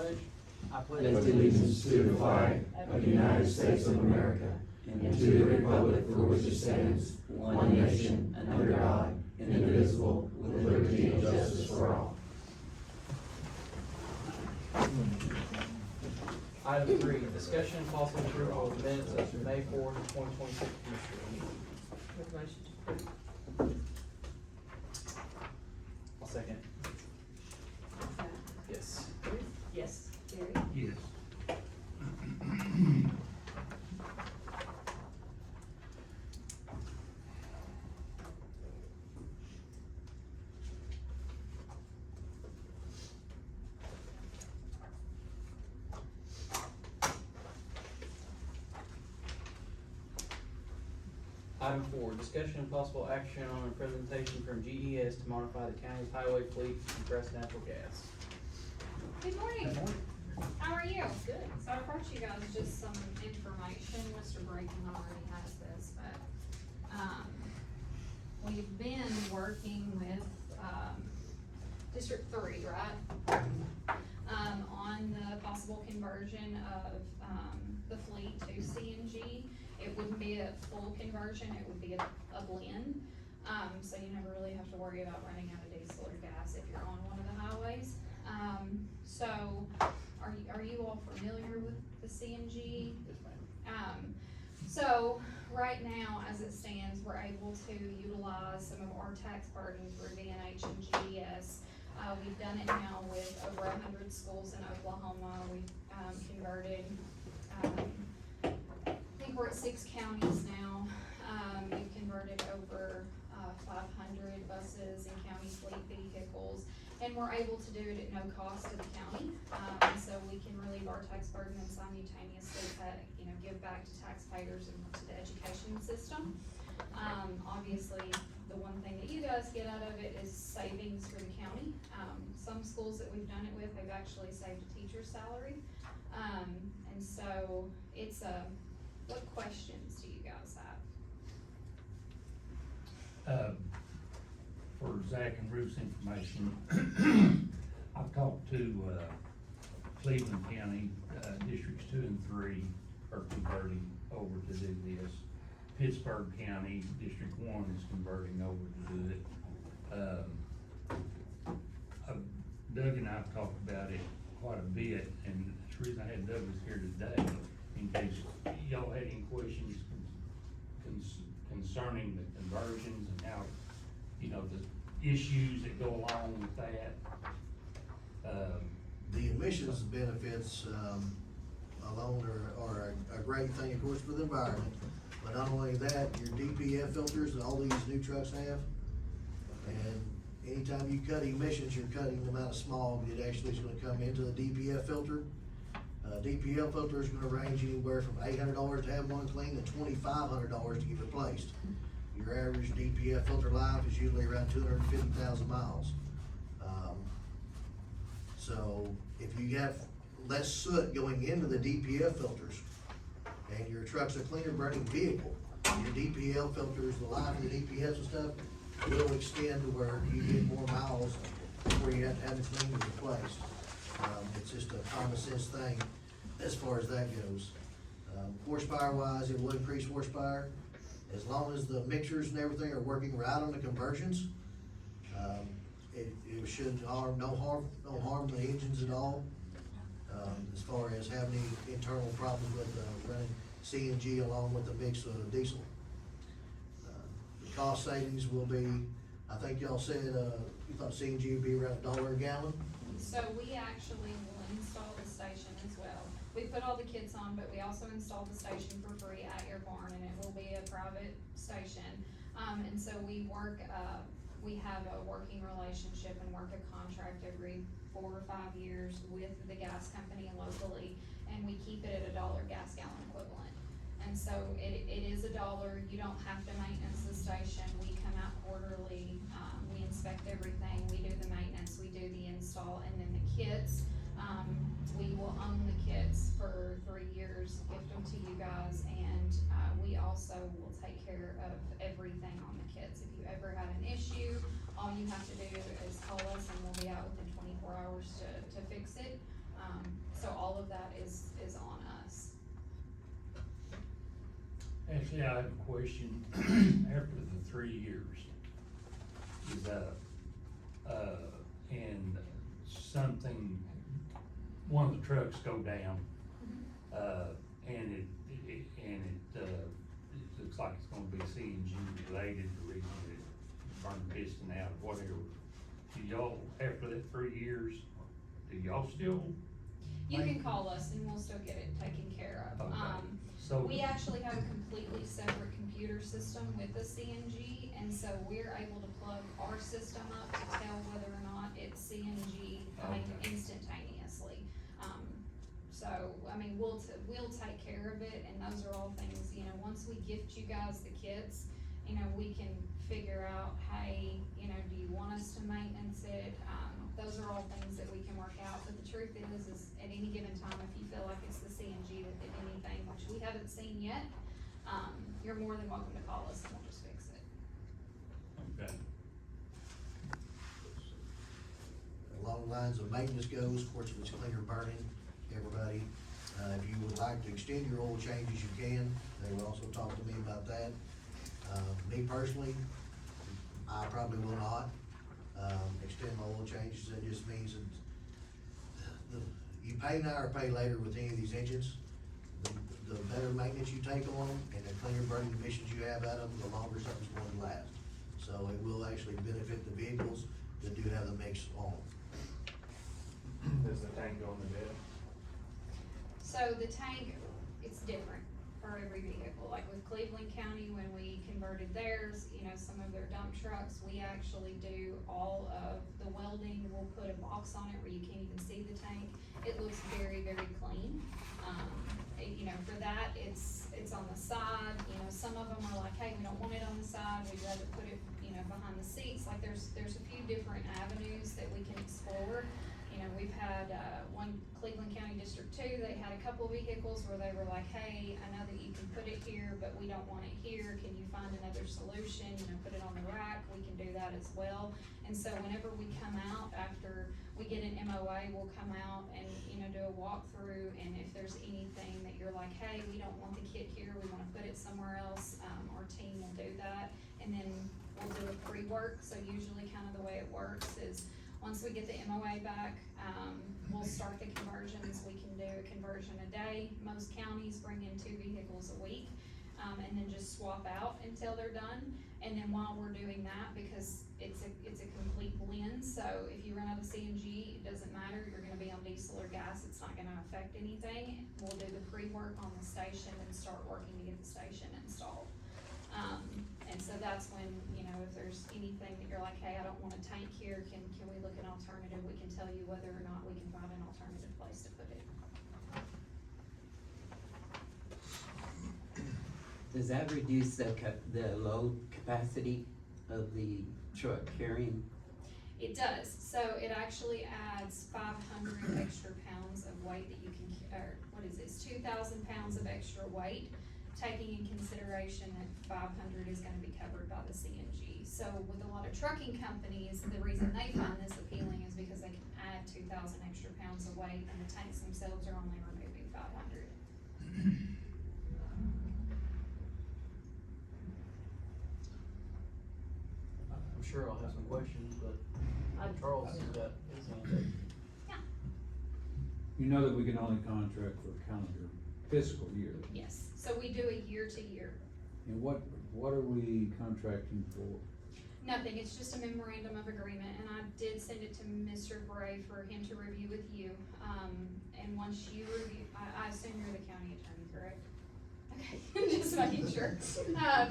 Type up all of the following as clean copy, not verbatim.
pledge. I pledge allegiance to the flag of the United States of America and to the republic for which it stands, one nation, under God, indivisible, with liberty and justice for all. Item 3, discussion and possible approval of minutes of May 4th, 2026 Commissioner meeting. Make a motion to approve. I'll second. Yes. Bruce? Yes. Gary? Yes. Item 4, discussion and possible action on a presentation from GES to modify the county's highway fleet to compressed natural gas. Good morning. Good morning. How are you? Good. So I brought you guys just some information. Mr. Brayton already has this, but, we've been working with, District 3, right? On the possible conversion of, the fleet to CNG. It wouldn't be a full conversion, it would be a blend. So you never really have to worry about running out of diesel or gas if you're on one of the highways. So, are you all familiar with the CNG? Yes, ma'am. So, right now, as it stands, we're able to utilize some of our tax burden through VNH and GES. We've done it now with over 100 schools in Oklahoma. We've, converted, I think we're at 6 counties now. We've converted over 500 buses and county fleet vehicles, and we're able to do it at no cost to the county. So we can relieve our tax burden and simultaneously, give back to taxpayers and to the education system. Obviously, the one thing that you guys get out of it is savings for the county. Some schools that we've done it with, they've actually saved a teacher's salary. And so it's what questions do you guys have? For Zach and Ruth's information, I've talked to, Cleveland County, Districts 2 and 3 are converting over to do this. Pittsburgh County, District 1 is converting over to do it. Doug and I have talked about it quite a bit, and the reason I had Douglas here today, in case y'all had any questions concerning the conversions and how, the issues that go along with that. The emissions benefits, alone are a great thing, of course, for the environment. But not only that, your DPF filters that all these new trucks have, and anytime you cut emissions, you're cutting the amount of smog that actually is gonna come into the DPF filter. DPF filter is gonna range anywhere from $800 to have one clean to $2,500 to get replaced. Your average DPF filter life is usually around 250,000 miles. So if you have less soot going into the DPF filters, and your truck's a cleaner burning vehicle, your DPL filters, the life of the DPFs and stuff, will extend to where you get more miles before you have to have it cleaned and replaced. It's just a common sense thing as far as that goes. Horsepower wise, it will increase horsepower, as long as the mixtures and everything are working right on the conversions. It should no harm the engines at all. As far as having any internal problems with running CNG along with the mix of diesel. The cost savings will be, I think y'all said, you thought CNG would be around $1 a gallon? So we actually will install the station as well. We put all the kits on, but we also install the station for free at your barn, and it will be a private station. And so we have a working relationship and work a contract every 4 or 5 years with the gas company locally, and we keep it at $1 gas gallon equivalent. And so it is $1. You don't have to maintenance the station. We come out quarterly. We inspect everything. We do the maintenance. We do the install, and then the kits. We will own the kits for 3 years, gift them to you guys, and we also will take care of everything on the kits. If you ever had an issue, all you have to do is call us, and we'll be out within 24 hours to fix it. So all of that is on us. Actually, I have a question. After the 3 years is up, and something, one of the trucks go down, and it looks like it's gonna be CNG related, the reason it burned the piston out, whatever. Do y'all, after that 3 years, do y'all still? You can call us and we'll still get it taken care of. Okay. So, We actually have a completely separate computer system with the CNG, and so we're able to plug our system up to tell whether or not it's CNG coming Okay. instantaneously. So, I mean, we'll take care of it, and those are all things, you know, once we gift you guys the kits, you know, we can figure out, hey, you know, do you want us to maintenance it? Those are all things that we can work out, but the truth is at any given time, if you feel like it's the CNG that did anything, which we haven't seen yet, you're more than welcome to call us and we'll just fix it. okay. Along the lines of maintenance goes, of course, if it's cleaner burning, everybody, if you would like to extend your oil changes, you can. They will also talk to me about that. Me personally, I probably will not, extend my oil changes. That just means that you pay now or pay later with any of these engines. The better maintenance you take on them and the cleaner burning emissions you have out of them, the longer something's going to last. So it will actually benefit the vehicles that do have the mix on. Does the tank go in the bed? So the tank, it's different for every vehicle, like with Cleveland County, when we converted theirs, you know, some of their dump trucks, we actually do all of the welding, we'll put a box on it where you can't even see the tank. It looks very, very clean. You know, for that, it's on the side, you know, some of them are like, hey, we don't want it on the side, we'd rather put it, you know, behind the seats, like there's a few different avenues that we can explore. You know, we've had, one Cleveland County District 2, they had a couple of vehicles where they were like, hey, I know that you can put it here, but we don't want it here, can you find another solution, you know, put it on the rack, we can do that as well. And so whenever we come out, after we get an MOA, we'll come out and, you know, do a walkthrough, and if there's anything that you're like, hey, we don't want the kit here, we wanna put it somewhere else, our team will do that. And then we'll do a pre-work, so usually kind of the way it works is, once we get the MOA back, we'll start the conversions. We can do a conversion a day. Most counties bring in 2 vehicles a week, and then just swap out until they're done. And then while we're doing that, because it's a complete blend, so if you run out of CNG, it doesn't matter, you're gonna be on diesel or gas, it's not gonna affect anything. We'll do the pre-work on the station and start working to get the station installed. And so that's when, you know, if there's anything that you're like, hey, I don't want a tank here, can we look at an alternative? We can tell you whether or not we can find an alternative place to put it. Does that reduce the load capacity of the truck carrying? It does, so it actually adds 500 extra pounds of weight that you can, or what is this, 2,000 pounds of extra weight, taking in consideration that 500 is gonna be covered by the CNG. So with a lot of trucking companies, the reason they find this appealing is because they can add 2,000 extra pounds of weight, and the tanks themselves are only removing 500. I'm sure I'll have some questions, but Charles has got his hand up. You know that we can only contract for calendar fiscal year, Yes, so we do a year to year. and what are we contracting for? Nothing, it's just a memorandum of agreement, and I did send it to Mr. Bray for him to review with you. And once you review, I assume you're the county attorney, correct? Okay, just making sure,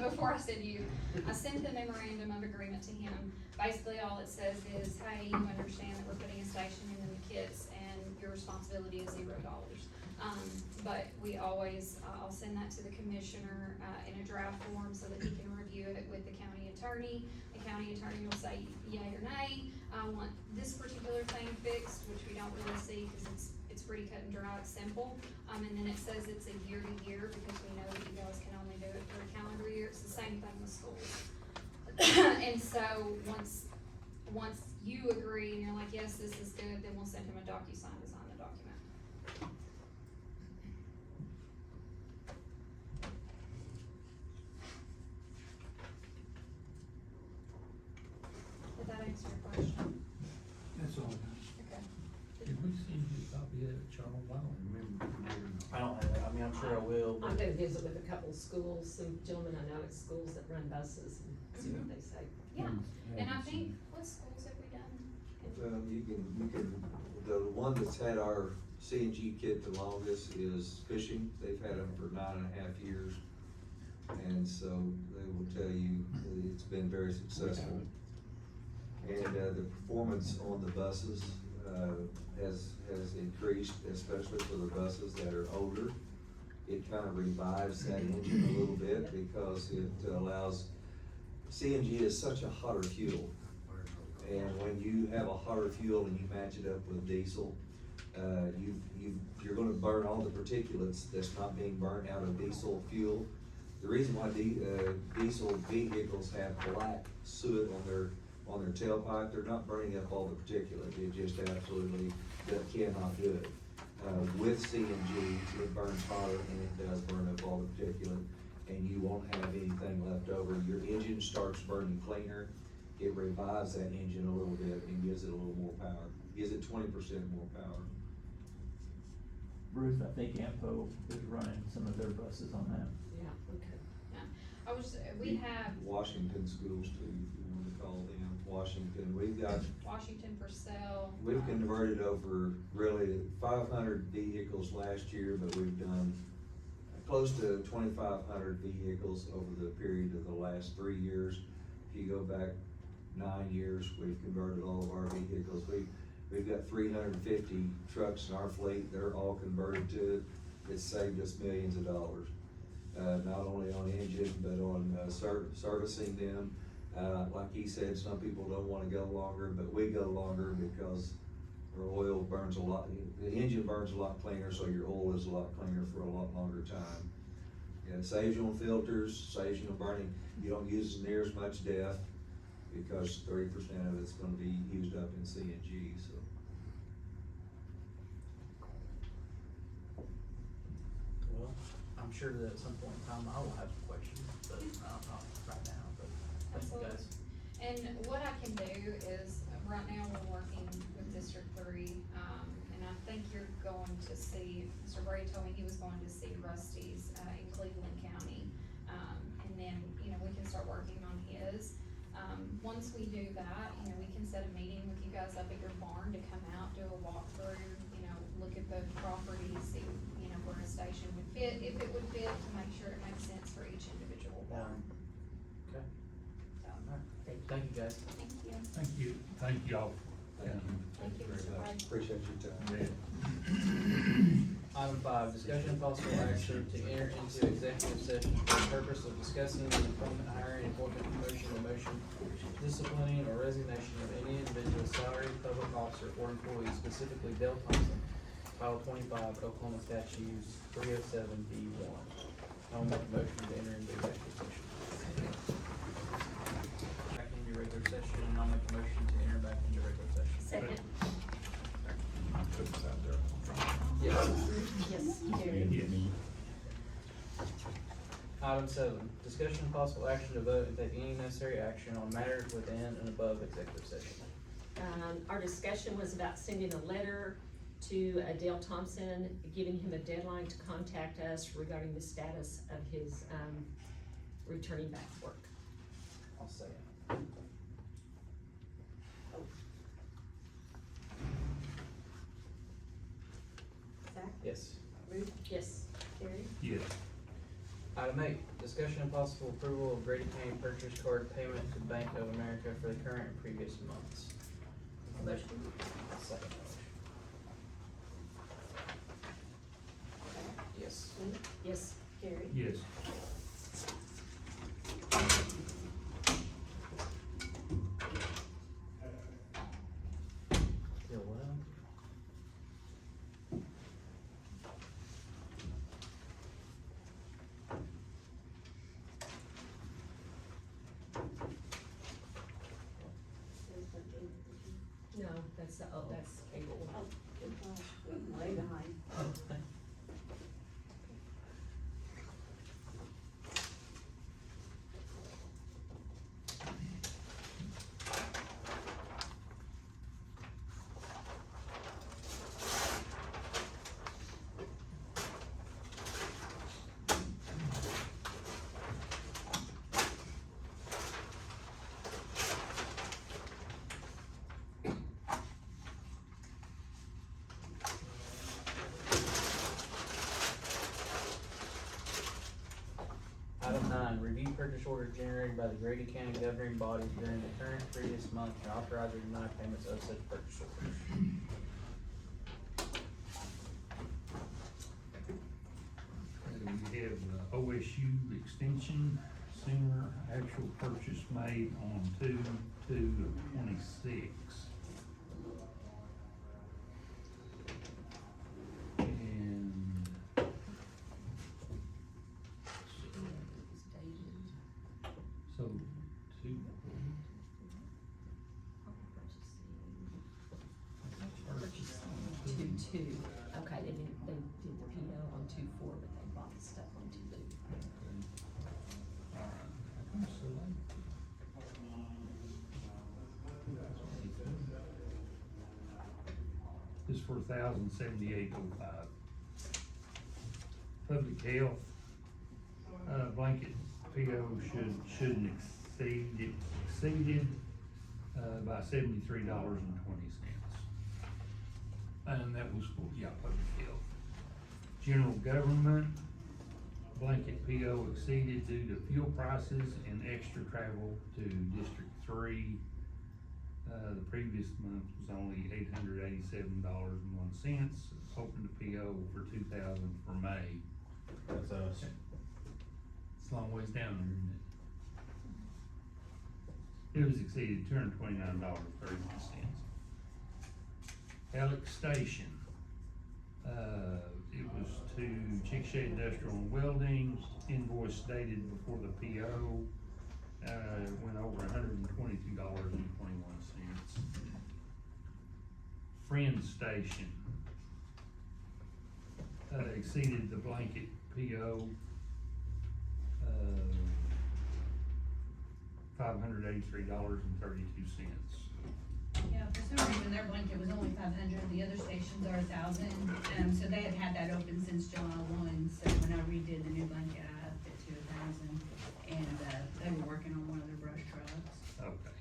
before I send you, I sent the memorandum of agreement to him. Basically, all it says is, hey, you understand that we're putting a station in the kits, and your responsibility is $0. But we always, I'll send that to the commissioner, in a draft form so that he can review it with the county attorney. The county attorney will say yay or nay, I want this particular thing fixed, which we don't really see, cause it's pretty cut and dry, it's simple. And then it says it's a year to year, because we know that you guys can only do it for a calendar year, it's the same thing with schools. And so, once you agree and you're like, yes, this is good, then we'll send him a DocuSign to sign the document. answer your question? That's all. Okay. Did we send you a copy of it, Charles? I don't remember. if we did or not. I don't have that, I mean, I'm sure I will, I'm but gonna visit with a couple schools, some gentlemen I know at schools that run buses and see what they say. Yeah, and I think, what schools have we done? Well, you can, the one that's had our CNG kit the longest is fishing. They've had them for 9.5 years. And so they will tell you that it's been very successful. And, the performance on the buses, has increased, especially for the buses that are older. It kind of revives that engine a little bit because it allows, CNG is such a hotter fuel. And when you have a hotter fuel and you match it up with diesel, you're gonna burn all the particulates that's not being burned out of diesel fuel. The reason why diesel vehicles have black soot on their tailpipe, they're not burning up all the particulate, it just absolutely, that cannot do it. With CNG, it burns hotter and it does burn up all the particulate, and you won't have anything left over. Your engine starts burning cleaner, it revives that engine a little bit and gives it a little more power, gives it 20% more power. Ruth, I think Ampo is running some of their buses on that. Yeah, okay. I was, we have Washington schools too, if you want to call them, Washington, Washington, Purcell. we've converted over really 500 vehicles last year, but we've done close to 2,500 vehicles over the period of the last 3 years. If you go back 9 years, we've converted all of our vehicles. We've got 350 trucks in our fleet, they're all converted to it. It's saved us millions of dollars. Not only on engine, but on, servicing them. Like he said, some people don't wanna go longer, but we go longer because our oil burns a lot, the engine burns a lot cleaner, so your oil is a lot cleaner for a lot longer time. And it saves you on filters, saves you on burning, you don't use near as much DEF because 30% of it's gonna be used up in CNG, so. well, I'm sure that at some point in time I will have questions, but not right now, but thank you guys. And what I can do is, right now we're working with District 3, and I think you're going to see, Mr. Grady told me he was going to see Rusty's, in Cleveland County. And then, we can start working on his. Once we do that, we can set a meeting with you guys up at your barn to come out, do a walkthrough, look at the property, see, where a station would fit, if it would fit, to make sure it makes sense for each individual barn. Okay, So, alright, thank you guys. thank you. Thank you all. Thank you, Mr. very much. Hyde. Appreciate your time. Item 5, discussion and possible action to enter into executive session for the purpose of discussing the employment, hiring, appointment, promotion, demotion, disciplining, or resignation of any individual, salaried public officer or employee, specifically Dale Thompson, Title 25, Oklahoma Statutes 307B1. I'll make a motion to enter into executive session. Back into regular session, and I'll make a motion to enter back into regular session. Second. Yes. Yes, Gary. Yes. Item 7, discussion and possible action to vote and take any necessary action on matters within and above executive session. Our discussion was about sending a letter to Dale Thompson, giving him a deadline to contact us regarding the status of his, returning back to work. I'll say it. Zach? Yes. Ruth? Yes. Gary? Yes. Item 8, discussion and possible approval of Grady County purchase card payment to Bank of America for the current and previous months. Motion? Second motion. Yes. Ruth? Yes. Gary? Yes. Till what? No, that's, that's cable. Way behind. 9, review purchase orders generated by the Grady County governing bodies during the current previous month and authorize or deny payments of such purchase orders. We have OSU extension, sooner actual purchase made on 2/2/26. And so, two. Two, okay, they did the PO on 2/4, but they bought the stuff on 2/2. Alright, how come so late? This is for $1,078.05. Public health, blanket PO shouldn't exceed, it exceeded, by $73.20. And that was for, public health. General government, blanket PO exceeded due to fuel prices and extra travel to District 3. The previous month was only $887.01, hoping to PO for $2,000 for May. That's us. It's a long ways down there, isn't it? It was exceeded $229.31. Alex Station, it was to Chickasha Industrial and Welding, invoice dated before the PO, went over $122.21. Friend Station, exceeded the blanket PO, $583.32. Yeah, for some reason their blanket was only 500, the other stations are 1,000, so they had that open since July 1, so when I redid the new blanket, I upped it to 1,000, and, they were working on one of their brush trucks. Okay.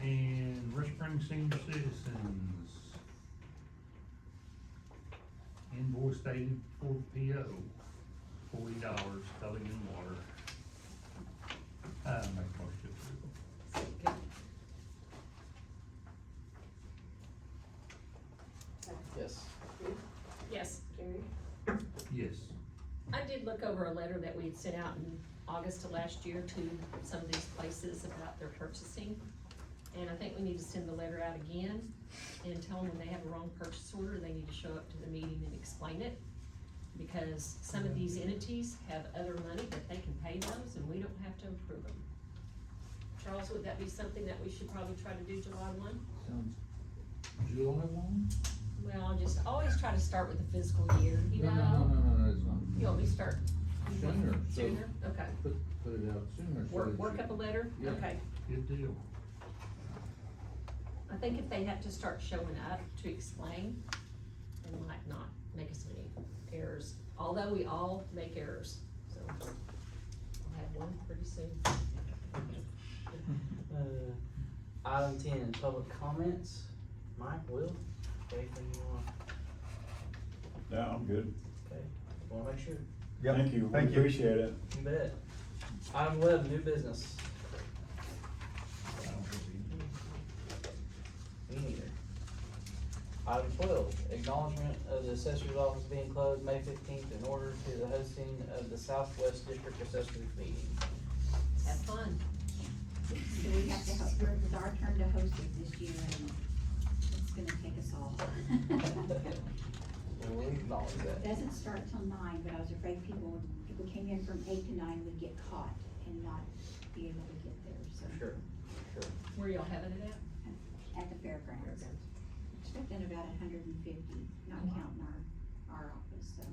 And Rush Springs Senior Citizens. Invoice dated for PO, $40, Culling and Water. Make a motion to approve. Yes. Yes. Gary? Yes. I did look over a letter that we had sent out in August of last year to some of these places about their purchasing. And I think we need to send the letter out again and tell them when they have a wrong purchase order, they need to show up to the meeting and explain it. Because some of these entities have other money that they can pay those and we don't have to approve them. Charles, would that be something that we should probably try to do July 1? Sounds July 1? Well, I'll just always try to start with the fiscal year, you know? No, it's not. You want me to start? Sooner, so Sooner, okay. put it out sooner. so that Work you- up a letter? Yeah. Okay. Good deal. I think if they have to start showing up to explain, they might not make as many errors, although we all make errors, so. I'll have one pretty soon. Item 10, public comments. Mike, Will, anything you want? No, I'm good. Okay, wanna make sure. Thank you, we Thank you. appreciate it. You bet. Item 11, new business. I don't think Me neither. Item 12, acknowledgement of the assessor's office being closed May 15th in order to the hosting of the Southwest District Assessors Meeting. Have fun. So we have to help, it's our turn to host it this year, and it's gonna take us all. Well, we acknowledge It that. doesn't start till 9, but I was afraid if we came in from 8 to 9, we'd get caught and not be able to get there, so. Sure, sure. Where y'all having it at? At the fairgrounds. Expecting about 150, not counting our office, so.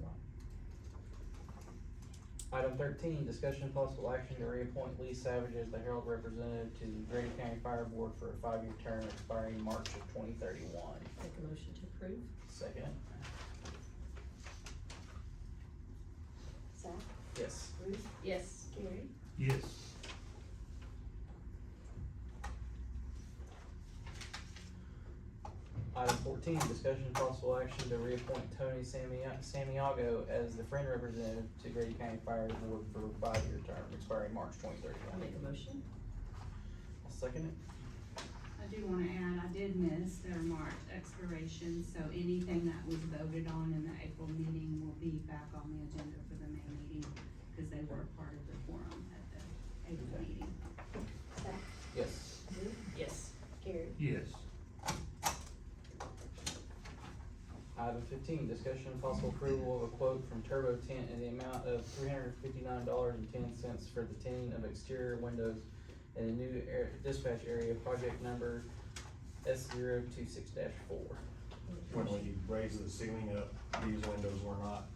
Item 13, discussion and possible action to reappoint Lee Savage as the Herald representative to the Grady County Fire Board for a 5-year term expiring March of 2031. Make a motion to approve. Second. Zach? Yes. Ruth? Yes. Gary? Yes. Item 14, discussion and possible action to reappoint Tony Samiago as the friend representative to Grady County Fire Board for a 5-year term expiring March I'll 2031. make a motion. I'll second it. I do wanna add, I did miss their March expiration, so anything that was voted on in the April meeting will be back on the agenda for the May meeting, cause they were part of the forum at the April Okay. meeting. Zach, Yes. Ruth, Yes. Gary, Yes. Item 15, discussion and possible approval of a quote from Turbo Tint in the amount of $359.10 for the tinting of exterior windows in the new dispatch area, project number S026-4. When we raised the ceiling up, these windows were not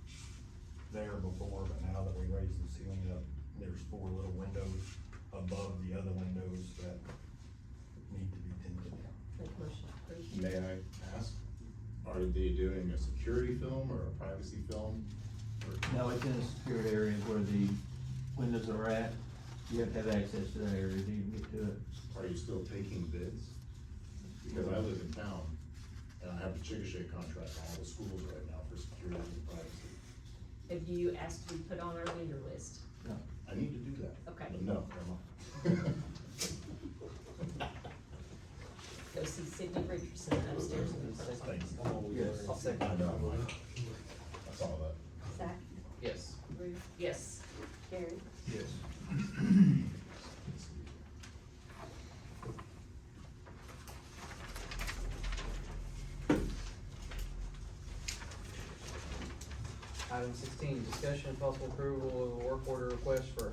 there before, but now that we raised the ceiling up, there's 4 little windows above the other windows that need to be tinted. Make a motion to approve. May I ask, are they doing a security film or a privacy film? Or- No, it's in a secured area where the windows are at. You have to have access to that area to even get to it. Are you still taking bids? Because I live in town and I have a Chickasha contract on all the schools right now for security and privacy. Have you asked to be put on our vendor list? No. I need to do that. Okay. But no, never mind. Go see Sydney Richardson upstairs. Thanks. Yes. I'll second I it. know, Mike. I saw that. Zach, Yes. Ruth, Yes. Gary, Yes. Item 16, discussion and possible approval of a work order request for a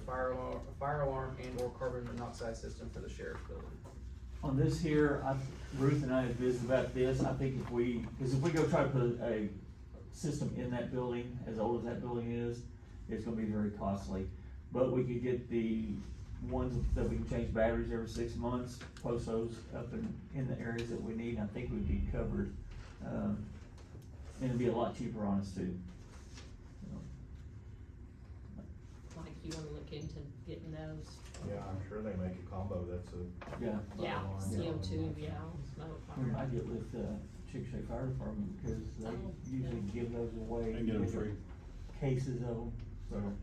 fire alarm and or carbon monoxide system for the sheriff's building. On this here, Ruth and I have visited about this. I think if we go try to put a system in that building, as old as that building is, it's gonna be very costly. But we could get the ones that we can change batteries every 6 months, post those up in the areas that we need, and I think we'd be covered. And it'd be a lot cheaper on us too. Mike, you wanna look into getting those? Yeah, I'm sure they make a combo, that's a. Yeah. Yeah, alarm. CO2, yeah, smoke. We might get with, Chickasha Fire Department, because they Oh, usually yeah. give those away. And get them free. Cases of them, so.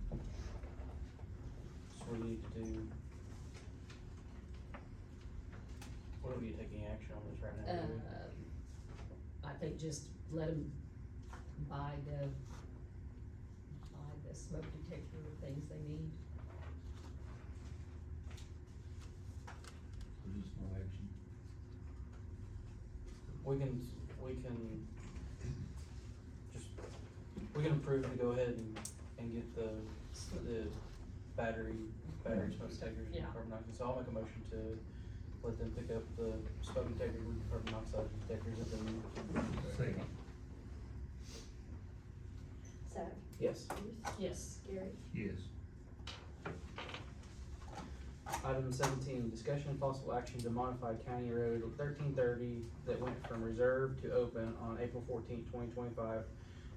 So we need to do. What are we taking action on this right now? I think just let them buy the smoke detector things they need. Just no action. We can approve to go ahead and get the battery smoke detectors Yeah. and carbon monoxide. So I'll make a motion to let them pick up the smoke detectors and carbon monoxide detectors at the new. Second. Zach, Yes. Ruth, Yes. Gary, Yes. Item 17, discussion and possible action to modify County Road 1330 that went from reserve to open on April 14th, 2025,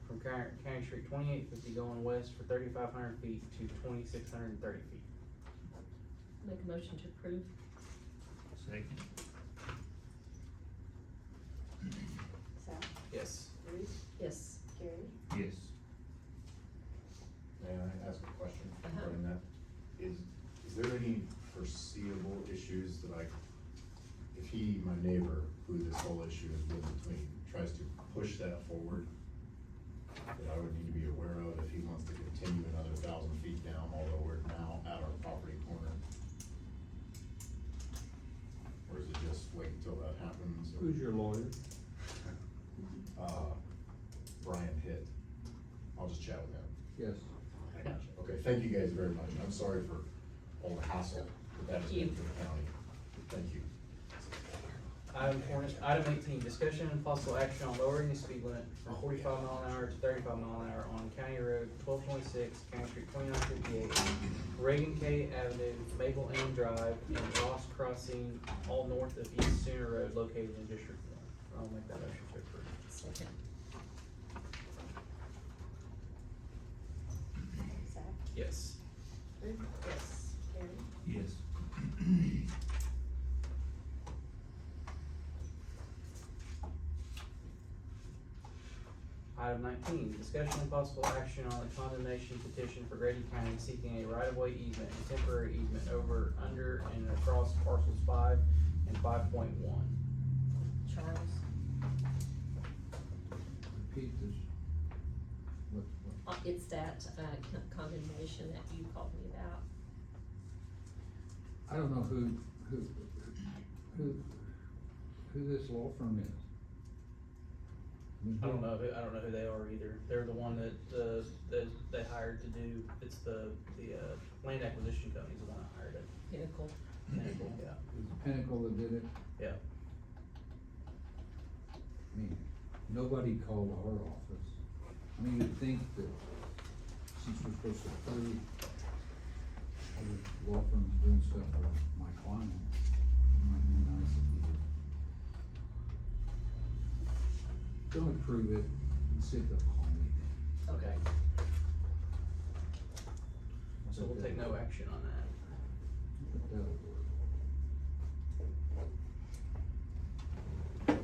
from County Street 2850 going west for 3,500 feet to 2,630 feet. Make a motion to approve. Second. Zach, Yes. Ruth, Yes. Gary, Yes. May I ask a question Uh-huh. regarding that? Is there any foreseeable issues that if he, my neighbor, who this whole issue is with between, tries to push that forward, that I would need to be aware of if he wants to continue another 1,000 feet down, although we're now at our property corner? Or is it just wait until that happens? or- Who's your lawyer? Brian Hitt. I'll just chat with him. Yes. I gotcha. Okay, thank you guys very much. I'm sorry for all the hassle that has been for the county. Thank you. Item 18, discussion and possible action on lowering the speed limit from 45 mile an hour to 35 mile an hour on County Road 1226, County Street 2958, Reagan K Avenue, Maple Inn Drive, and Ross Crossing, all north of East Sooner Road located in District 1. I'll make that motion to approve. Second. Zach, Yes. Ruth, Yes. Gary, Yes. Item 19, discussion and possible action on the condemnation petition for Grady County seeking a right-of-way easement and temporary easement over, under, and across parcels 5 and 5.1. Charles? Repeat this. What? It's that, condemnation that you called me about. I don't know who this law firm is. I don't know who they are either. They're the one that they hired to do, it's the land acquisition company's the one that hired it. Pinnacle. Pinnacle, yeah. It was Pinnacle that did it. Yeah. I mean, nobody called our office. I mean, you'd think that since we're supposed to approve other law firms doing stuff for my client, it might be nice if you don't approve it and see if they'll call me. Okay. So we'll take no action on that. But that'll work.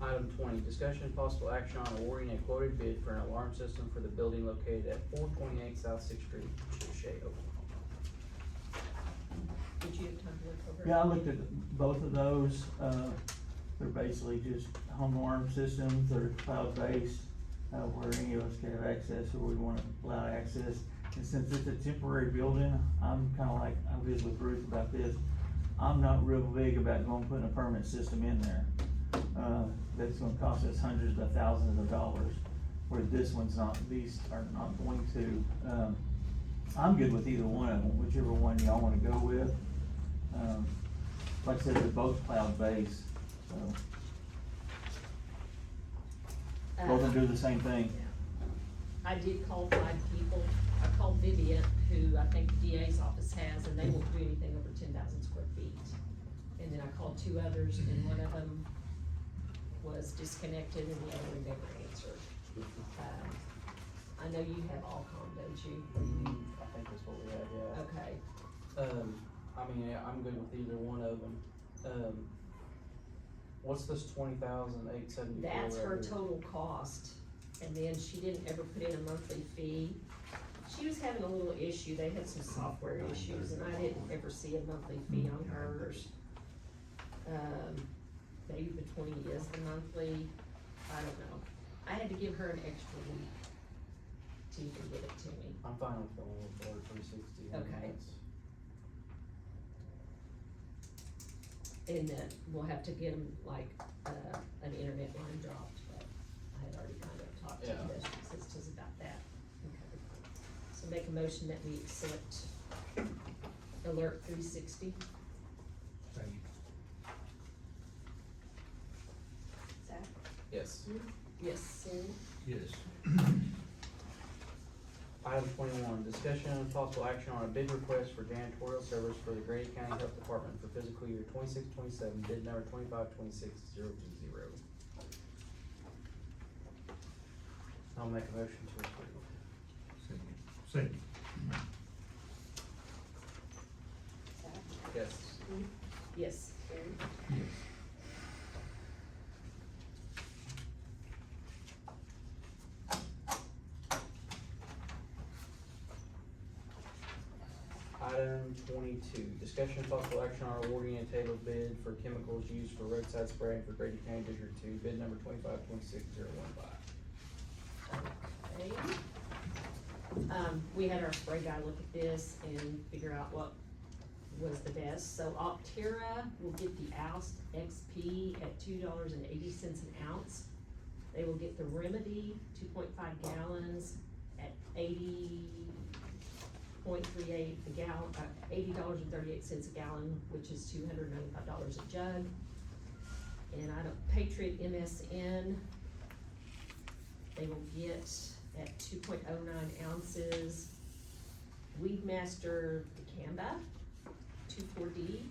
Item 20, discussion and possible action on awarding a quoted bid for an alarm system for the building located at 428 South 6th Street, Shea, Oklahoma. Did you have time to look over it? Yeah, I looked at both of those, they're basically just home alarm systems, they're cloud-based, where any of us can have access, or we wanna allow access. And since it's a temporary building, I'm kinda like, I visited with Ruth about this, I'm not real big about going putting a permanent system in there. That's gonna cost us hundreds of thousands of dollars, where this one's not, these are not going to. I'm good with either one of them, whichever one y'all wanna go with. Like I said, they're both cloud-based, so. Both of them do the same thing. I did call 5 people. I called Vivian, who I think the DA's office has, and they won't do anything over 10,000 square feet. And then I called 2 others, and one of them was disconnected and the other one never answered. I know you have Allcom, don't you? I think that's what we have, yeah. Okay, I mean, yeah, I'm good with either one of them. What's this 20,874? that's her total cost, and then she didn't ever put in a monthly fee. She was having a little issue, they had some software issues, and I didn't ever see a monthly fee on hers. Maybe the 20 is the monthly, I don't know. I had to give her an extra week to even get it to me. I'm fine with going with the 360. Okay. And then we'll have to get them like, an internet line dropped, but I had already kind of talked to Yeah. Industrial Systems about that. Okay. So make a motion that we accept Alert 360. Second. Zach? Yes. Yes, Sue? Yes. Item 21, discussion and possible action on a bid request for janitorial service for the Grady County Health Department for fiscal year 26-27, bid number 2526-020. I'll make a motion to approve. Second. Zach? Yes. Yes, Aaron? Yes. Item 22, discussion and possible action on awarding a table bid for chemicals used for roadside spraying for Grady County District 2, bid number 2526-015. Okay. We had our spray guy look at this and figure out what was the best. So Optera will get the Oust XP at $2.80 an ounce. They will get the Remedy 2.5 gallons at $80.38 a gallon, $80.38 a gallon, which is $295 a jug. And Patriot MSN, they will get at 2.09 ounces. Weedmaster Dicamba, 2,4-D.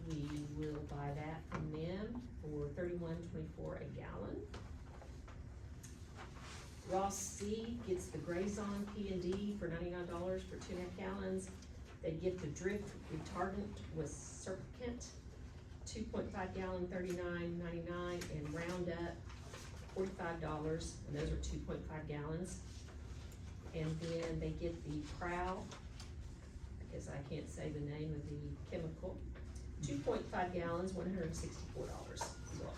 We will buy that from them for $31.24 a gallon. Ross C gets the Grazon P&D for $99 for 2.5 gallons. They get the drift retardant with Serpent, 2.5 gallon, $39.99, and Roundup, $45, and those are 2.5 gallons. And then they get the Prowl, I guess I can't say the name of the chemical, 2.5 gallons, $164 is what we got.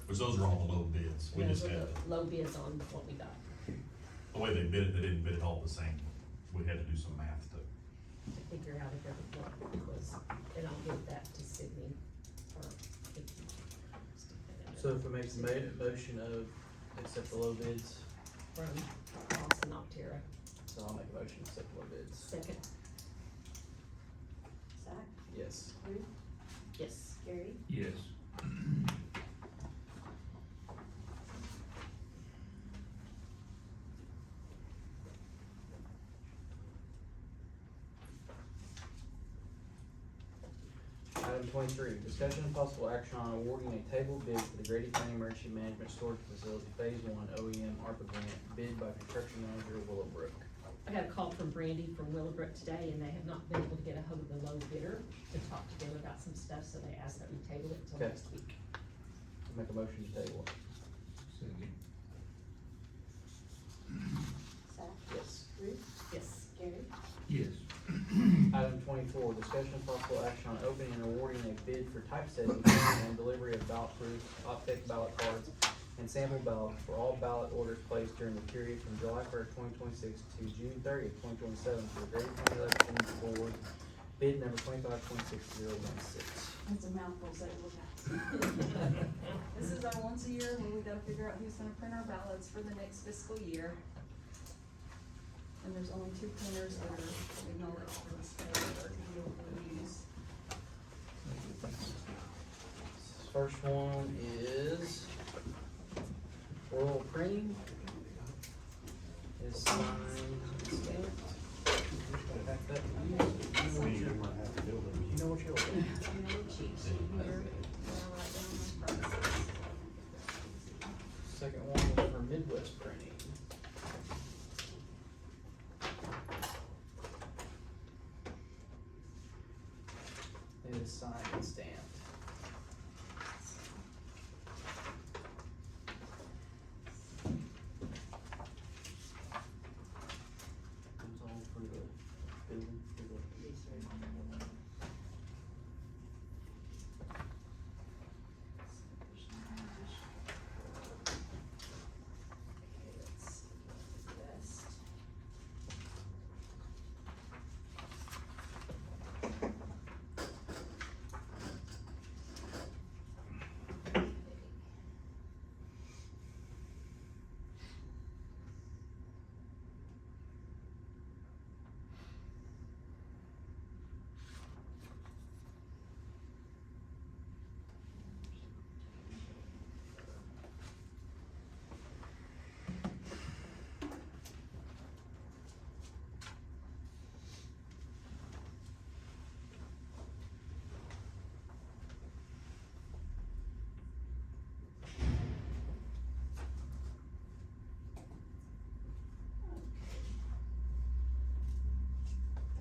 Which those are all the low bids, we Those just are had, the low bids on what we got, the way they bid it, they didn't bid it all the same, we had to do some math to. to figure out if everything was, and I'll give that to Sydney or Vicky. So if we make the motion of accept the low bids, From Ross and Optera. so I'll make a motion to accept the low bids. Second, Zach, Yes. Ruth, yes. Gary, Yes. Item 23, discussion and possible action on awarding a table bid for the Grady County Emergency Management Storage Facility Phase 1 OEM ARPA grant bid by construction manager Willowbrook. I got a call from Brandy from Willowbrook today, and they have not been able to get a hold of the low bidder to talk to them about some stuff, so they asked that we table it till Okay. next week. Make a motion to table it. Second. Zach, Yes. Ruth, Yes. Gary, Yes. Item 24, discussion and possible action on opening and awarding a bid for typesetting and delivery of ballot-proof optic ballot cards and sample ballots for all ballot orders placed during the period from July 1st, 2026 to June 30th, 2027 for the Grady County Election Board, bid number 2526016. It's a mouthful, so look at. This is our once a year where we gotta figure out who's gonna print our ballots for the next fiscal year. And there's only 2 printers that are acknowledged for this code, or we'll use. First one is Oral Printing. Is signed and stamped. Back that to you. You know what you're- you know what you're looking at. I'm gonna cheat sheet here, and I'll write down my prices. Second one is for Midwest Printing. It is signed and stamped. Comes all for the building, for the. Okay, let's see, best.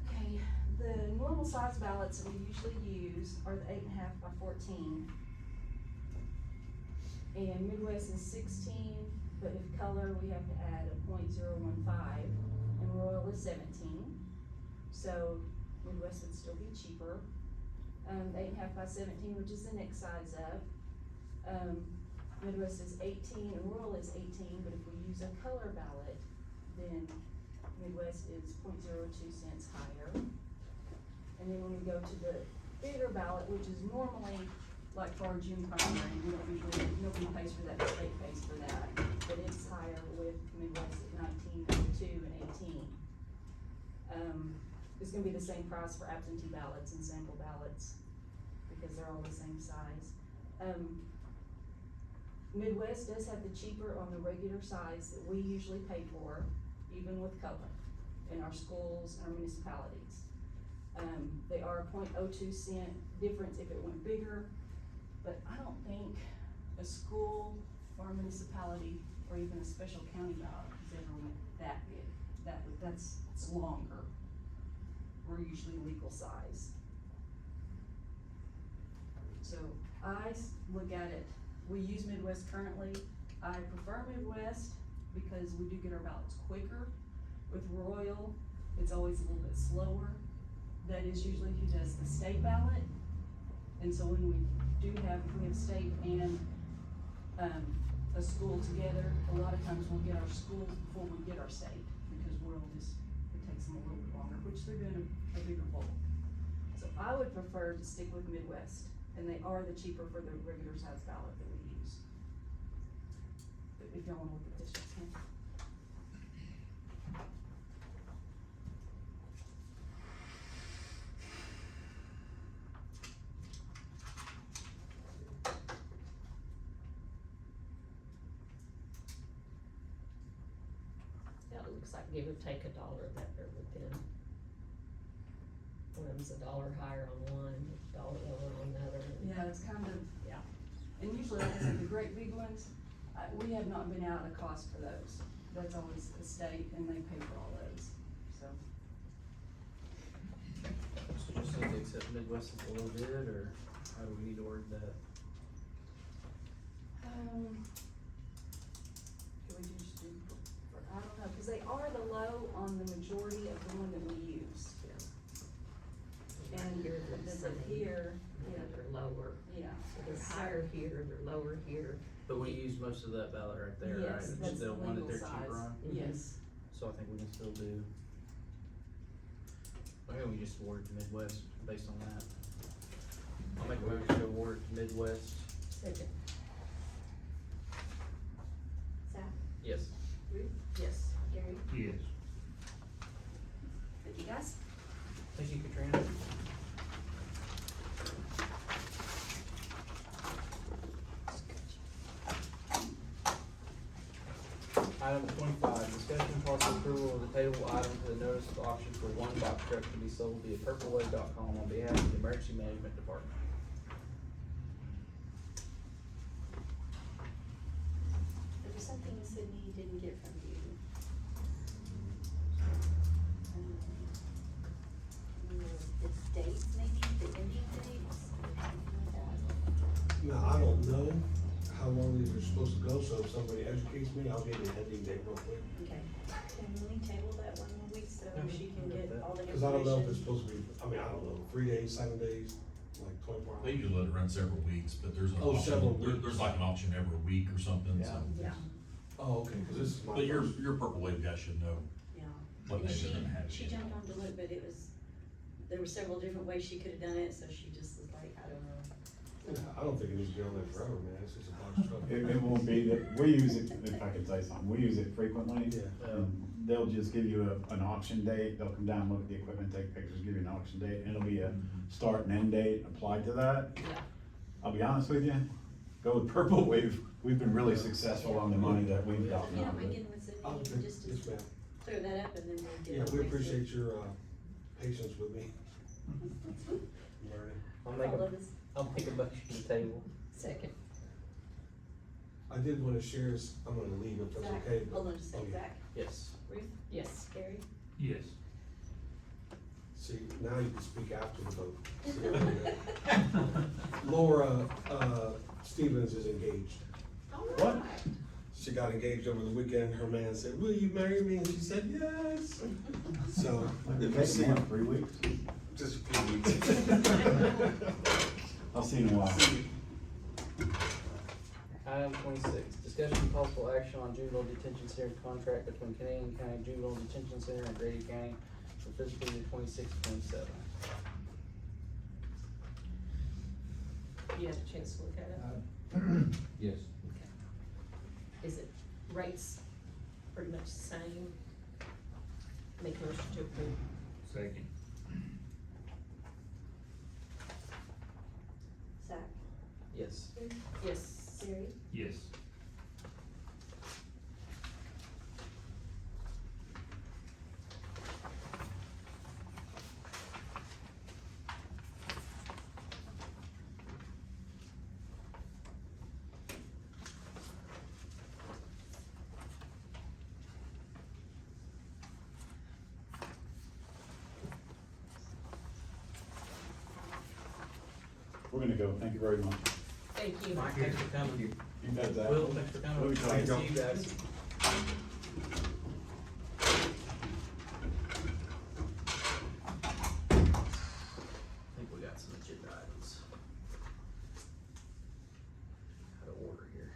Okay, the normal size ballots that we usually use are the 8.5 by 14. And Midwest is 16, but if color, we have to add a .015, and Royal is 17. So Midwest would still be cheaper. 8.5 by 17, which is the next size up. Midwest is 18 and Rural is 18, but if we use a color ballot, then Midwest is 0.02 cents higher. And then when we go to the bigger ballot, which is normally like for our June primary, we don't usually, nobody pays for that, the state pays for that. But it's higher with Midwest at 19, 22, and 18. It's gonna be the same price for absentee ballots and sample ballots, because they're all the same size. Midwest does have the cheaper on the regular size that we usually pay for, even with color, in our schools and our municipalities. They are a 0.02 cent difference if it went bigger, but I don't think a school or a municipality or even a special county ballot has ever went that big. It's longer. We're usually legal size. So look at it, we use Midwest currently. I prefer Midwest because we do get our ballots quicker. With Royal, it's always a little bit slower. That is usually who does the state ballot. And so when we have state and, a school together, a lot of times we'll get our schools before we get our state, because Royal it takes them a little bit longer, which they're doing a bigger bulk. So I would prefer to stick with Midwest, and they are the cheaper for the regular size ballot that we use. But if y'all wanna look at this, you can. Yeah, it looks like give or take $1 that they're within. One's $1 higher on one, $1 lower on another. Yeah, it's kind of, Yeah. and usually, like I said, the great big ones, we have not been out of cost for those. That's always the state, and they pay for all those, so. So just need to accept Midwest as a little bit, or how do we need to word that? Can we just do, I don't know, cause they are the low on the majority of the one that we use. And Here they're the then same. here, Yeah, yeah, they're lower. yeah. So they're higher here, they're lower here. But we use most of that ballot right there, right? Yes, It's that's the one that legal they're size, cheaper on. yes. So I think we can still do. Why don't we just award it to Midwest based on that? I'll make a motion to award it to Midwest. Second. Zach, Yes. Ruth, Yes. Gary, Yes. thank you guys. Thank you, Katrina. Item 25, discussion and possible approval of the table item for the notice of auction for one box truck to be sold via purplewave.com on behalf of the Emergency Management Department. There was something Sydney didn't get from you. The dates maybe, the ending dates, or something like that. Now, I don't know how long these are supposed to go, so if somebody educates me, I'll get an ending date real quick. Okay, can we table that one more week so she can get all the information? Cause I don't know if it's supposed to be, I mean, I don't know, 3 days, 7 days, like 24 hours. They usually let it run several weeks, but there's an Oh, several auction, weeks. there's like an auction every week or something, so. Yeah. Oh, okay, cause this is my But your first. Purple Wave guy should know Yeah. what And they didn't have. she jumped on to look, but it was, there were several different ways she could have done it, so she just was like, I don't know. Yeah, I don't think it needs to be on there forever, man, it's just a box truck. It won't be that, we use it, if I could say something, we use it frequently. Yeah. And they'll just give you an auction date, they'll come down, look at the equipment, take pictures, give you an auction date, and it'll be a start and end date applied to that. Yeah. I'll be honest with you, go with Purple Wave, we've been really successful on the money that we've gotten Yeah, out we of it. can with Oh, Sydney, okay. just Yes, to ma'am. clear that up and then we'll get. Yeah, it we next week. appreciate your, patience with me. Learning. I'll make a motion to table. Second. I did wanna share, I'm gonna leave if that's Zach, okay. but- hold on just a second, Okay. Zach, Yes. Ruth, Yes. Gary. Yes. See, now you can speak after the vote. See, I did that. Laura, Stevens is engaged. What? She got engaged over the weekend. Her man said, "Will you marry me?" And she said, "Yes." So, if you see, 3 weeks, just a few weeks. I'll see you in a while. Item 26, discussion and possible action on juvenile detention center contract between Canadian County Juvenile Detention Center and Grady County for fiscal year 26-27. You had a chance to look at it? Yes. Is it rates pretty much the same? Make a motion to approve. Second. Zach, Yes. Ruth, Yes. Gary. Yes. We're gonna go, thank you very much. Thank you. Mike, thanks for coming. You bet that. Will, thanks for coming. Love you, Thanks to Tony. you guys. I think we got some agenda items. Out of order here.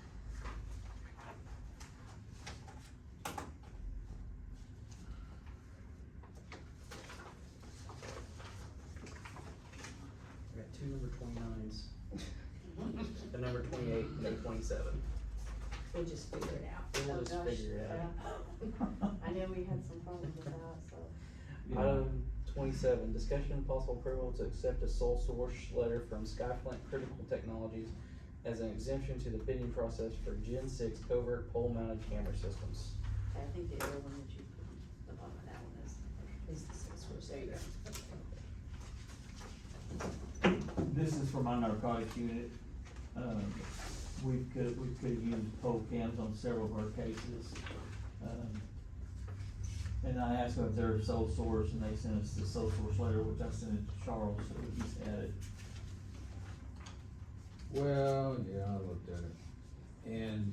I got two number 29s, a number 28, and a 27. We'll just figure it out. We'll Oh, just gosh, figure it out. I know we had some problems with that, so. Item 27, discussion and possible approval to accept a sole source letter from Skyflint Critical Technologies as an exemption to the bidding process for Gen 6 covert pole mounted camera systems. I think the other one that you put, the bottom of that one is the six source, there you go. This is for my narcotics unit. We could use pole cams on several of our cases. And I asked them if they're sole source, and they sent us the sole source letter, which I sent it to Charles, so he's had it. Well, yeah, I looked at it, and,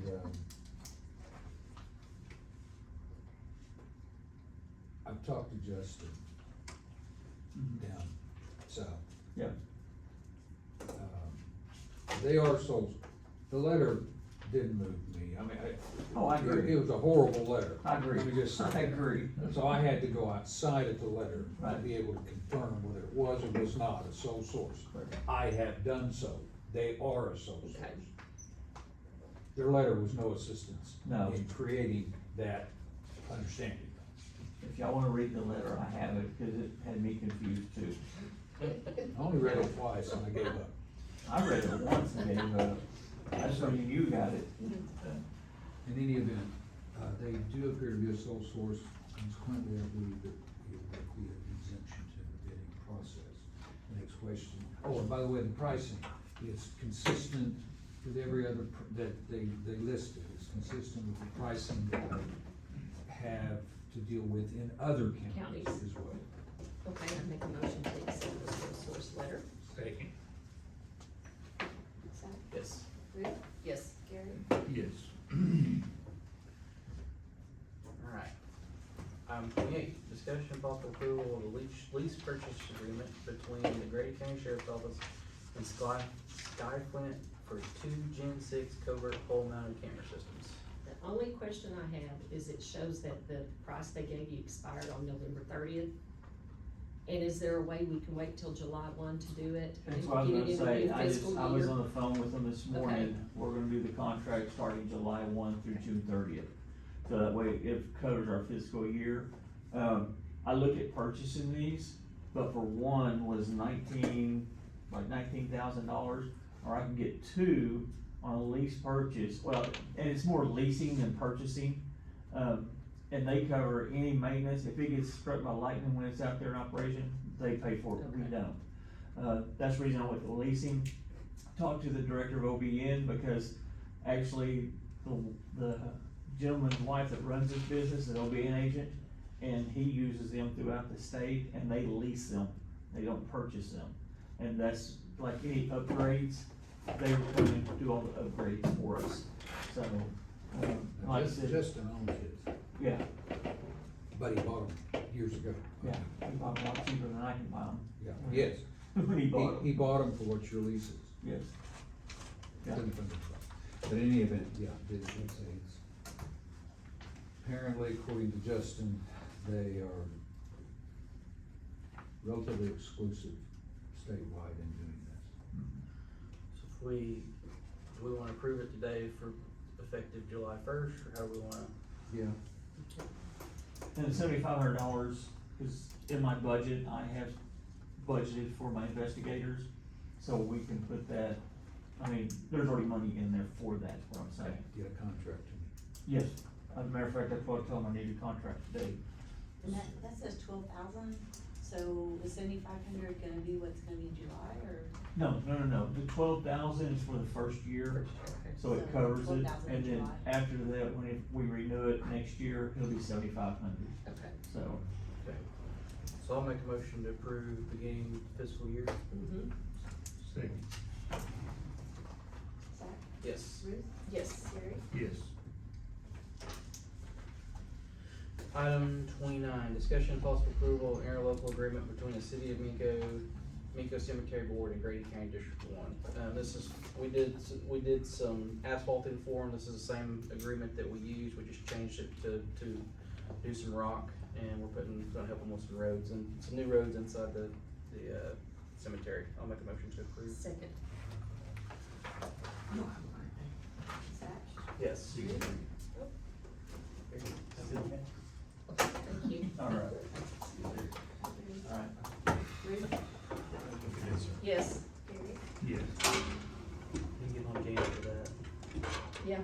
I've talked to Justin down south. Yeah. They are sold, the letter didn't move me, I mean, Oh, I agree. It was a horrible letter. I agree. Let me just say I that. agree. So I had to go outside of the letter to Right. be able to confirm whether it was or was not a sole source. Right. I have done so, they are a sole source. Okay. Their letter was no assistance No. in creating that understanding. If y'all wanna read the letter, I have it, cause it had me confused too. I only read it twice and I gave up. I read it once and gave up. I just mean you got it. In any event, they do appear to be a sole source, consequently, I believe that it would be an exemption to the bidding process. The next question, oh, and by the way, the pricing is consistent with every other, that they listed, it's consistent with the pricing that I have to deal with in other counties Counties. as well. Okay, I make a motion to accept the sole source letter. Second. Sam, Yes. Ruth, Yes. Gary, Yes. Alright. Item 28, discussion and possible approval of a lease purchase agreement between the Grady County Sheriff's Office and Skyflint for 2 Gen 6 covert pole mounted camera systems. The only question I have is it shows that the price they gave you expired on November 30th. And is there a way we can wait till July 1 to do it? That's what I was Get it gonna in the say, new fiscal I was year? on the phone with them this morning, Okay. we're gonna do the contract starting July 1 through June 30th. So that way it covers our fiscal year. I look at purchasing these, but for one was $19,000, or I can get two on a lease purchase, well, and it's more leasing than purchasing. And they cover any maintenance, if it gets struck by lightning when it's out there in operation, they pay for it, we Okay. don't. That's the reason I went to leasing. Talked to the director of OBN because actually the gentleman's wife that runs this business is an OBN agent, and he uses them throughout the state, and they lease them, they don't purchase them. And that's like any upgrades, they were coming to do all the upgrades for us, so, like I said. Justin owns his, Yeah, but he bought them years ago. yeah, he bought them a lot cheaper than I can buy them. Yeah, yes, When he bought them. he bought them for what your lease is. Yes. Yeah. But in any event, yeah, it's apparently, according to Justin, they are relatively exclusive statewide in doing this. So if do we wanna approve it today for effective July 1st, or how we wanna? Yeah. And the $7,500 is in my budget, I have budgeted for my investigators, so we can put that, I mean, there's already money in there for that, is what I'm saying. Get a contract to me. Yes, as a matter of fact, that's what I told them I need a contract today. and that says 12,000, so is 7,500 gonna be what's gonna be in July, or? No, the 12,000 is for the first year, so it So covers it, 12,000 in and then July. after that, we renew it next year, it'll be 7,500, Okay. so. Okay. So I'll make a motion to approve beginning fiscal year. Mm-hmm. Second. Yes. Ruth? Yes. Gary? Yes. Item 29, discussion and possible approval of interlocal agreement between the City of Minko Cemetery Board and Grady County District 1. This is, we did some asphalting for them. This is the same agreement that we used. We just changed it to do some rock, and we're gonna help them with some roads and some new roads inside the cemetery. I'll make a motion to approve. Second. Zach? Yes. Thank you. All right. All right. Ruth? Yes, sir. Yes. Gary? Yes. You can get on Janet for that. Yeah.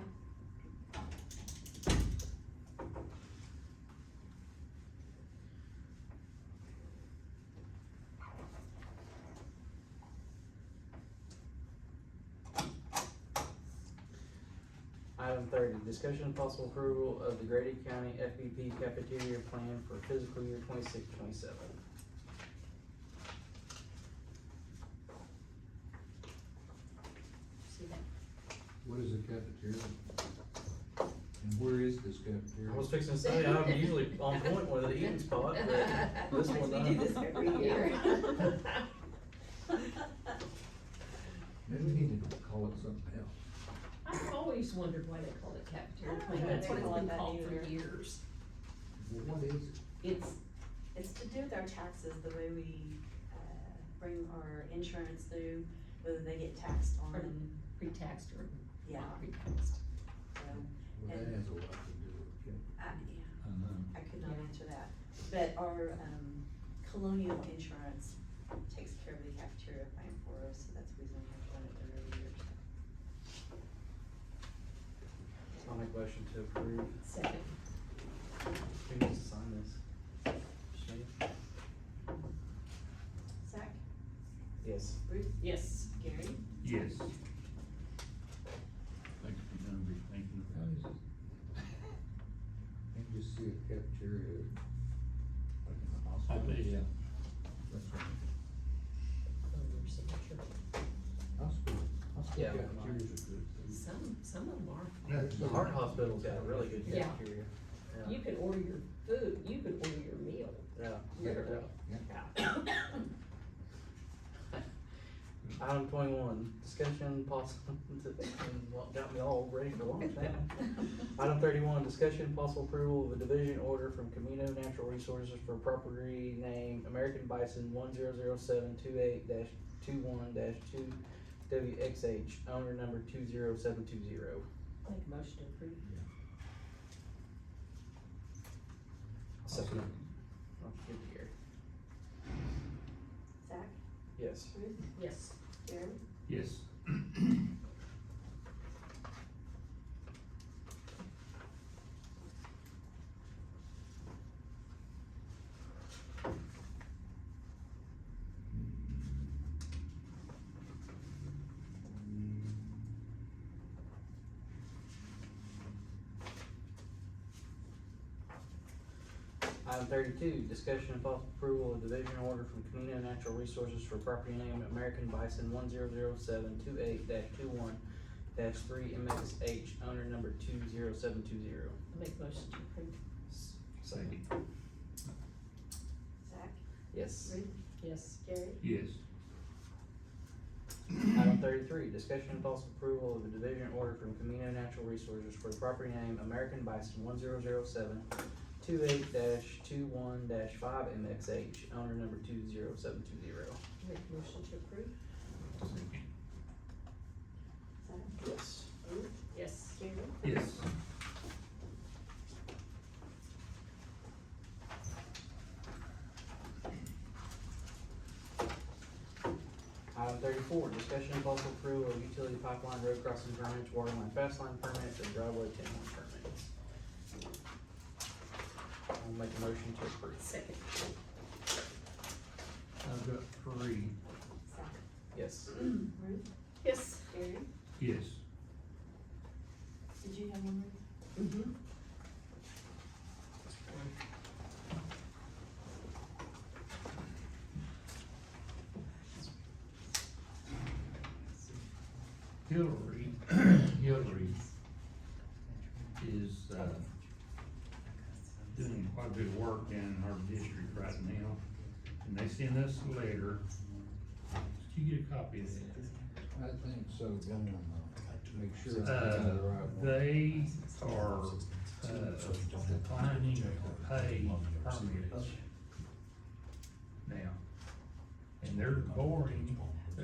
Item 30, discussion and possible approval of the Grady County FBP cafeteria plan for fiscal year 26-27. See that? What is a cafeteria? And where is this cafeteria? I was fixing to say, I'm usually on point with an eating spot, but this one, We do this every year. Maybe we need to call it something else. I've always wondered why they call it cafeteria I don't plan, know that's what why it's they been call called it for that years. Well, what is it? It's to do with our taxes, the way we, bring our insurance due, whether they get taxed on, Pre-taxed or yeah, not pre-taxed. so, Well, that has a lot to do with it. I could not answer that. But our, Colonial Insurance takes care of the cafeteria plan for us, so that's the reason we have to run it there every year. I'll make a motion to approve. Second. Who needs to sign this? Just me? Zach? Yes. Ruth? Yes. Gary? Yes. Thanks for your number, thank you. How is it? Can't just see a cafeteria like in the I hospital. bet, yeah. That's right. Your signature. Hospital Yeah. cafeterias are good. too. Some of them are. The heart hospital's got a really good Yeah. cafeteria. Yeah. You could order your food, you could order your meal, Yeah. literally. Yeah. Item 21, discussion possible, what got me all ready for lunch now. Item 31, discussion possible approval of a division order from Camino Natural Resources for property name American Bison 100728-21-2 WXH, owner number 20720. Make a motion to approve. Second. I'll give it here. Zach? Yes. Ruth? Yes. Gary? Yes. Item 32, discussion and possible approval of division order from Camino Natural Resources for property name American Bison 100728-21-3 MXH, owner number 20720. I make a motion to approve. Second. Zach? Yes. Ruth? Yes. Gary? Yes. Item 33, discussion and possible approval of a division order from Camino Natural Resources for the property name American Bison 100728-21-5 MXH, owner number 20720. Make a motion to approve. Second. Zach? Yes. Ruth? Yes. Gary? Yes. Item 34, discussion and possible approval of utility pipeline, road crossing permits, water line, fast line permits, and driveway 10-1 permits. I'll make a motion to approve. Second. I've got three. Zach? Yes. Ruth? Yes. Gary? Yes. Did you have one, Ruth? Mm-hmm. Hillary quite a bit of work in our district right now, and they send us a letter. Did you get a copy of that? I think so, going make sure I got the right one. They are, declining to pay permits now. And they're boring, they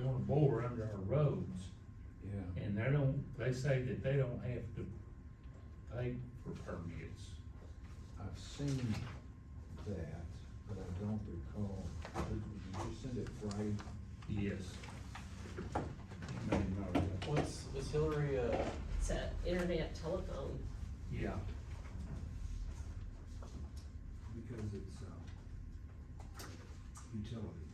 wanna bore under our roads, Yeah, and they say that they don't have to pay for permits. I've seen that, but I don't recall, did you send it Friday? Yes. You may know that. What's, is Hillary, It's a internet telephone. Yeah, Because it's, utility.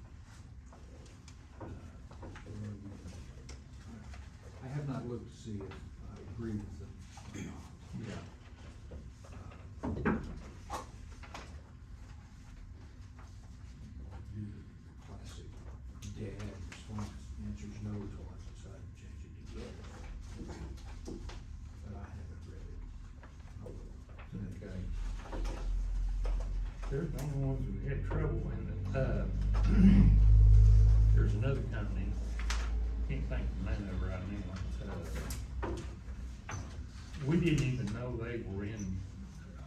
I have not looked to see if I agree with it or not. yeah. Do the classic dad response, answers no till I decide to change it to yes. But I haven't read it. I will. Okay. They're the only ones who had trouble in the, there's another company, can't think of the name of it right now. We didn't even know they were in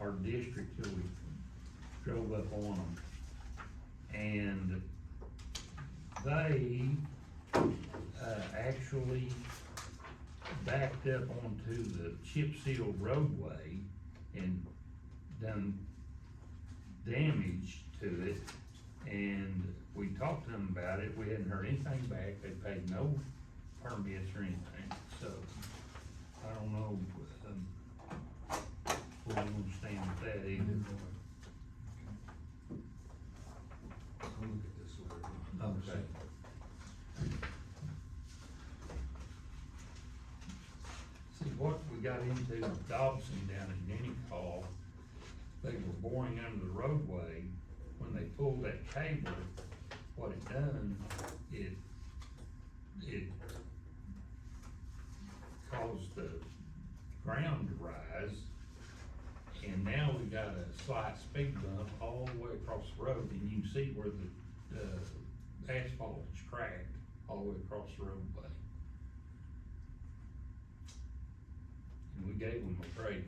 our district till we drove up on them. And they, actually backed up onto the chip seal roadway and done damage to it, and we talked to them about it, we hadn't heard anything back, they paid no permits or anything, so, I don't know, where they gonna stand with that either. I'll look at this later. Okay. See, what we got into Dobson down at Denny Call, they were boring under the roadway, when they pulled that cable, what it done, it caused the ground to rise, and now we got a slight speed bump all the way across the road, and you can see where the asphalt is cracked all the way across the roadway. And we gave them a break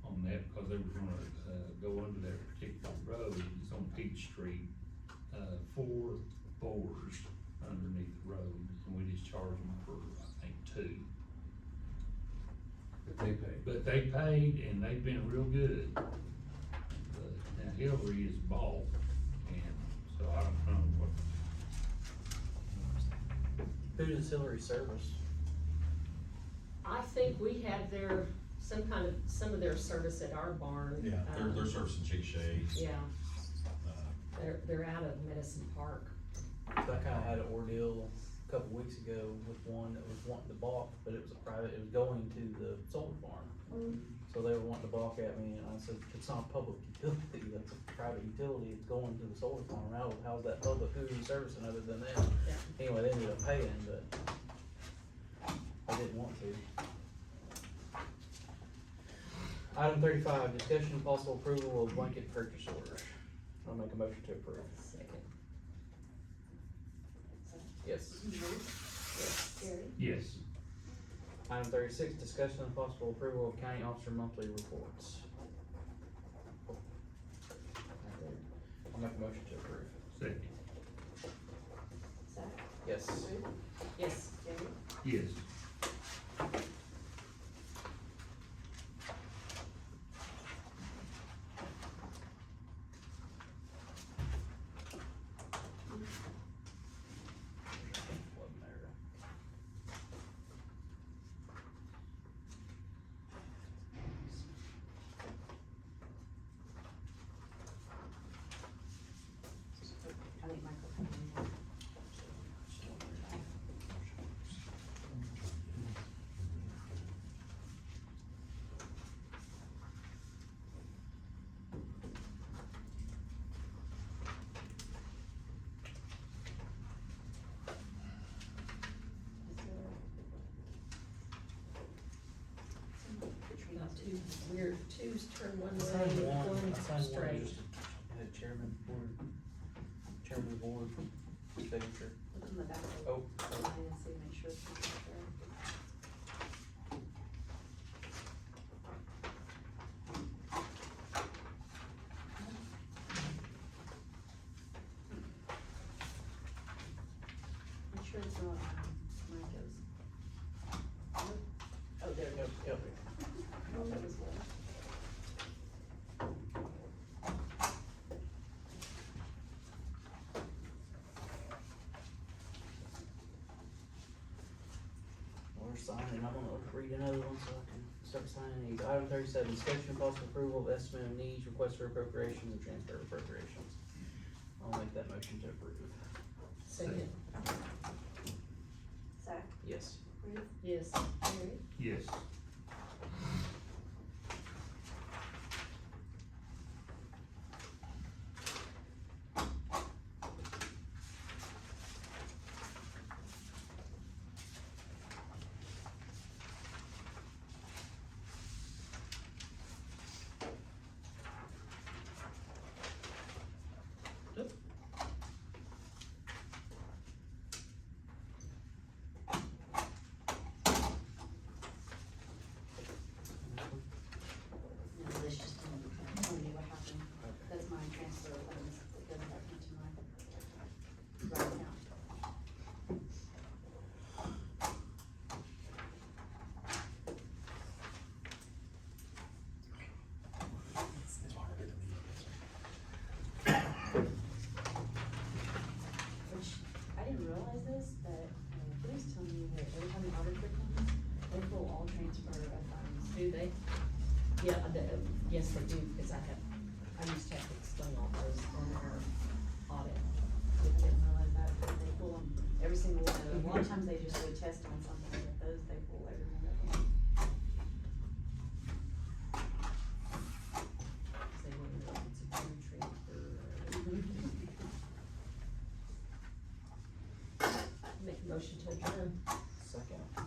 on that because they were gonna, go under that particular road, it's on Peach Street, 4 bores underneath the road, and we just charged them for, I think, 2. But they paid. But they paid, and they've been real good. But now Hillary is bought, and so I don't know what, who does Hillary service? I think we have some of their service at our barn. Yeah, they're servicing Chick Shays. Yeah, they're out of Medicine Park. I kinda had an ordeal a couple weeks ago with one that was wanting to balk, but it was it was going to the solar farm. So they were wanting to balk at me, and I said, it's not a public utility, that's a private utility, it's going to the solar farm, how's that public, who are you servicing other than them? Yeah. Anyway, they ended up paying, but I didn't want to. Item 35, discussion and possible approval of blanket purchase orders. I'll make a motion to approve. Second. Yes. Yes. Gary? yes. Item 36, discussion and possible approval of county officer monthly reports. I'll make a motion to approve. Second, Zach? Yes. Ruth? Yes. Gary? yes. Wasn't there. I think Michael. Got two weird, two's turned one Let's way, have one. one I signed one, straight. just a chairman, board, chairman of the board, signature. Look on the back of the Oh, line and see, make sure it's not there. Make sure it's not, Micah's. Oh, there it goes. Yep. Oh, that was one. We're signing, I'm gonna read another one so I can start signing these. Item 37, discussion and possible approval of estimate of needs, request for appropriations, and transfer of appropriations. I'll make that motion to approve. Second. Zach, Yes. Ruth, Yes. Gary, Yes. no, this just tell me what happened. That's my transfer of funds, it goes back into my right account. Which, I didn't realize this, but, please tell me that every time the auditor comes, they pull all transfer of funds. Do they? Yeah, yes, they do, because I used to have to explain all those on our audit. I didn't realize that, but they pull them, every single one of them. A lot of times they just do a test on something, but those, they pull every one of them. They want to know if it's a true transfer. Make a motion to adjourn. Second.